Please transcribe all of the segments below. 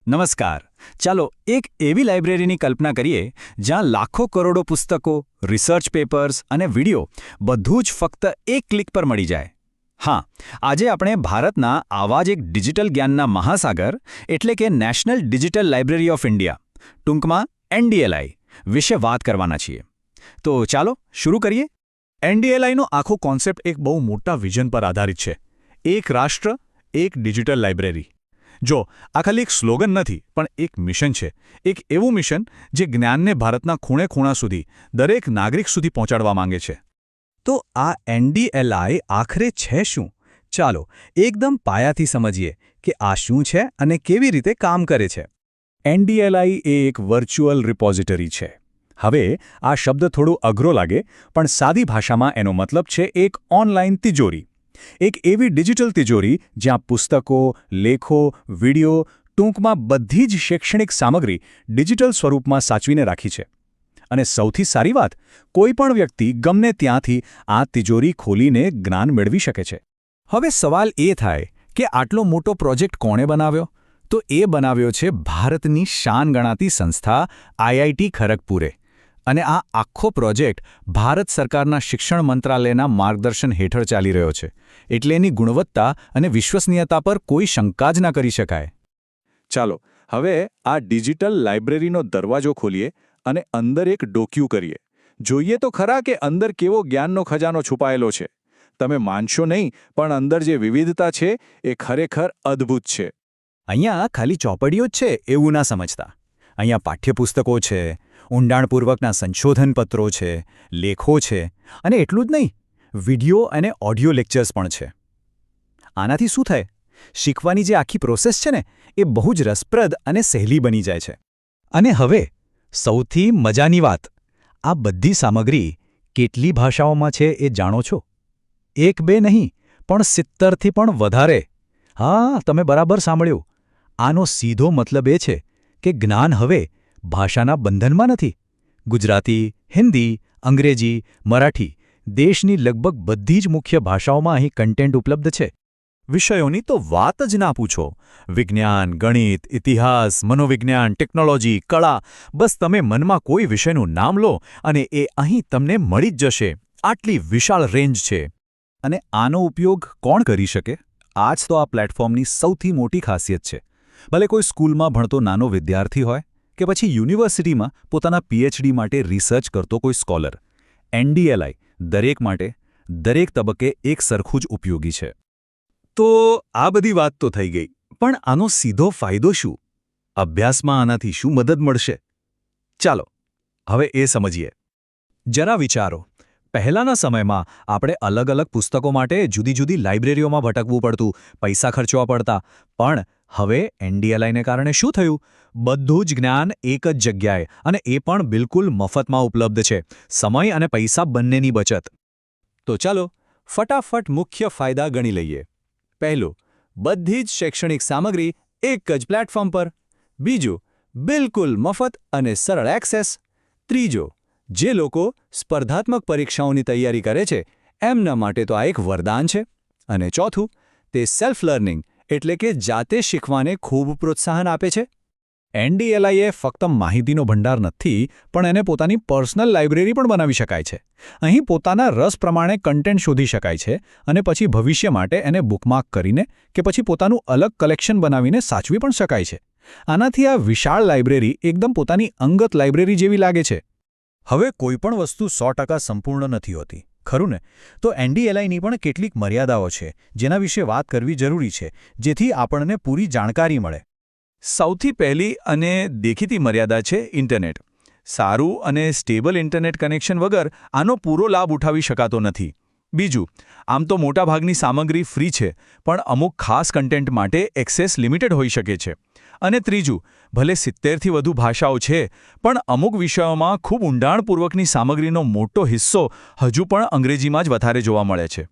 નમસ્કાર. ચાલો એક એવી લાઇબ્રેરીની કલ્પના કરીએ જ્યાં લાખો કરોડો પુસ્તકો, રિસર્ચ પેપર્સ અને વિડિયો બધું જ ફક્ત એક ક્લિક પર મળી જાય. હા, આજે આપણે ભારતના આવા જ એક ડિજિટલ જ્ઞાનના મહાસાગર એટલે કે national digital library of India, ટૂંકમાં એનડીએલઆઈ વિશે વાત કરવાના છીએ. તો ચાલો શરૂ કરીએ. એનડીએલઆઈનો આખો કોન્સેપ્ટ એક બહુ મોટા વિઝન પર આધારિત છે. એક રાષ્ટ્ર, એક ડિજિટલ લાઇબ્રેરી. જો આ ખાલી એક સ્લોગન નથી, પણ એક મિશન છે. એક એવું મિશન જે જ્ઞાનને ભારતના ખૂણે-ખૂણા સુધી, દરેક નાગરિક સુધી પહોંચાડવા માંગે છે. તો આ એનડીએલઆઈ આખરે છે શું? ચાલો એકદમ પાયાથી સમજીએ કે આ શું છે અને કેવી રીતે કામ કરે છે. એનડીએલઆઈ એ એક વર્ચ્યુઅલ રિપોઝિટરી છે. હવે આ શબ્દ થોડો અઘરો લાગે, પણ સાદી ભાષામાં એનો મતલબ છે એક ઓનલાઈન તિજોરી. એક એવી ડિજિટલ તિજોરી જ્યાં પુસ્તકો, લેખો, વિડિયો, ટૂંકમાં બધી જ શૈક્ષણિક સામગ્રી ડિજિટલ સ્વરૂપમાં સાચવીને રાખી છે. અને સૌથી સારી વાત, કોઈ પણ વ્યક્તિ ગમે ત્યાંથી આ તિજોરી ખોલીને જ્ઞાન મેળવી શકે છે. હવે સવાલ એ થાય કે આટલો મોટો પ્રોજેક્ટ કોણે બનાવ્યો? તો એ બનાવ્યો છે ભારતની શાન ગણાતી સંસ્થા આઈઆઈટી ખરગપુરે. અને આ આખો પ્રોજેક્ટ ભારત સરકારના શિક્ષણ મંત્રાલયના માર્ગદર્શન હેઠળ ચાલી રહ્યો છે. એટલે એની ગુણવત્તા અને વિશ્વસનીયતા પર કોઈ શંકા જ ના કરી શકાય. ચાલો હવે આ ડિજિટલ લાઇબ્રેરીનો દરવાજો ખોલીએ અને અંદર એક ડોક્યુ કરીએ. જોઈએ તો ખરા કે અંદર કેવો જ્ઞાનનો ખજાનો છુપાયેલો છે. તમે માનશો નહીં, પણ અંદર જે વિવિધતા છે એ ખરેખર અદ્ભુત છે. અહીંયા ખાલી ચોપડીઓ જ છે એવું ના સમજતા. અહીંયા પાઠ્યપુસ્તકો છે, ઊંડાણપૂર્વકના સંશોધનપત્રો છે, લેખો છે, અને એટલું જ નહીં, વિડિયો અને ઓડિયો લેક્ચર્સ પણ છે. આનાથી શું થાય? શીખવાની જે આખી પ્રોસેસ છે ને, એ બહુ જ રસપ્રદ અને સહેલી બની જાય છે. અને હવે સૌથી મજાની વાત, આ બધી સામગ્રી કેટલી ભાષાઓમાં છે એ જાણો છો? એક બે નહીં, પણ 70થી પણ વધારે. હા, તમે બરાબર સાંભળ્યું. આનો સીધો મતલબ એ છે કે જ્ઞાન હવે ભાષાના બંધનમાં નથી. ગુજરાતી, હિન્દી, અંગ્રેજી, મરાઠી, દેશની લગભગ બધી જ મુખ્ય ભાષાઓમાં અહીં કન્ટેન્ટ ઉપલબ્ધ છે. વિષયોની તો વાત જ ના પૂછો. વિજ્ઞાન, ગણિત, ઇતિહાસ, મનોવિજ્ઞાન, ટેકનોલોજી, કળા, બસ તમે મનમાં કોઈ વિષયનું નામ લો અને એ અહીં તમને મળી જ જશે. આટલી વિશાળ રેન્જ છે. અને આનો ઉપયોગ કોણ કરી શકે? આ જ તો આ પ્લેટફોર્મની સૌથી મોટી ખાસિયત છે. ભલે કોઈ સ્કૂલમાં ભણતો નાનો વિદ્યાર્થી હોય કે પછી યુનિવર્સિટીમાં પોતાના પીએચડી માટે રિસર્ચ કરતો કોઈ સ્કોલર, એનડીએલઆઈ દરેક માટે, દરેક તબક્કે એક સરખું જ ઉપયોગી છે. તો આ બધી વાત તો થઈ ગઈ, પણ આનો સીધો ફાયદો શું? અભ્યાસમાં આનાથી શું મદદ મળશે? ચાલો હવે એ સમજીએ. જરા વિચારો, પહેલાંના સમયમાં આપણે અલગ અલગ પુસ્તકો માટે જુદી જુદી લાઇબ્રેરીઓમાં ભટકવું પડતું, પૈસા ખર્ચવા પડતા. પણ હવે એનડીએલઆઈને કારણે શું થયું? બધું જ જ્ઞાન એક જ જગ્યાએ, અને એ પણ બિલકુલ મફતમાં ઉપલબ્ધ છે. સમય અને પૈસા બંનેની બચત. તો ચાલો ફટાફટ મુખ્ય ફાયદા ગણી લઈએ. પહેલું, બધી જ શૈક્ષણિક સામગ્રી એક જ પ્લેટફોર્મ પર. બીજું, બિલકુલ મફત અને સરળ એક્સેસ. ત્રીજો, જે લોકો સ્પર્ધાત્મક પરીક્ષાઓની તૈયારી કરે છે એમના માટે તો આ એક વરદાન છે. અને ચોથું, તે સેલ્ફ લર્નિંગ એટલે કે જાતે શીખવાને ખૂબ પ્રોત્સાહન આપે છે. એનડીએલઆઈએ ફક્ત માહિતીનો ભંડાર નથી, પણ એને પોતાની પર્સનલ લાઇબ્રેરી પણ બનાવી શકાય છે. અહીં પોતાના રસ પ્રમાણે કન્ટેન્ટ શોધી શકાય છે અને પછી ભવિષ્ય માટે એને બુકમાર્ક કરીને કે પછી પોતાનું અલગ કલેક્શન બનાવીને સાચવી પણ શકાય છે. આનાથી આ વિશાળ લાઇબ્રેરી એકદમ પોતાની અંગત લાઇબ્રેરી જેવી લાગે છે. હવે કોઈપણ વસ્તુ 100% સંપૂર્ણ નથી હોતી, ખરું ને? તો એનડીએલઆઈની પણ કેટલીક મર્યાદાઓ છે જેના વિશે વાત કરવી જરૂરી છે, જેથી આપણને પૂરી જાણકારી મળે. સૌથી પહેલી અને દેખીતી મર્યાદા છે ઇન્ટરનેટ. સારું અને સ્ટેબલ ઇન્ટરનેટ કનેક્શન વગર આનો પૂરો લાભ ઉઠાવી શકાતો નથી. બીજું, આમ તો મોટાભાગની સામગ્રી ફ્રી છે, પણ અમુક ખાસ કન્ટેન્ટ માટે એક્સેસ લિમિટેડ હોઈ શકે છે. અને ત્રીજું, ભલે 70થી વધુ ભાષાઓ છે, પણ અમુક વિષયોમાં ખૂબ ઊંડાણપૂર્વકની સામગ્રીનો મોટો હિસ્સો હજુ પણ અંગ્રેજીમાં જ વધારે જોવા મળે છે.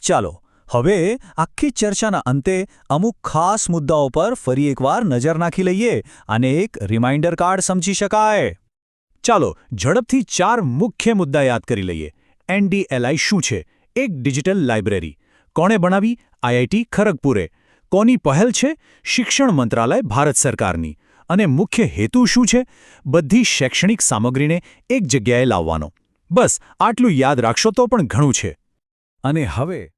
ચાલો હવે આખી ચર્ચાના અંતે અમુક ખાસ મુદ્દાઓ પર ફરી એકવાર નજર નાખી લઈએ અને એક રિમાઇન્ડર કાર્ડ સમજી શકાય. ચાલો ઝડપથી 4 મુખ્ય મુદ્દા યાદ કરી લઈએ. એનડીએલઆઈ શું છે? એક ડિજિટલ લાઇબ્રેરી. કોણે બનાવી? આઈઆઈટી ખરગપુરે. કોની પહેલ છે? શિક્ષણ મંત્રાલય ભારત સરકારની. અને મુખ્ય હેતુ શું છે? બધી શૈક્ષણિક સામગ્રીને એક જગ્યાએ લાવવાનો. બસ આટલું યાદ રાખશો તો પણ ઘણું છે. અને હવે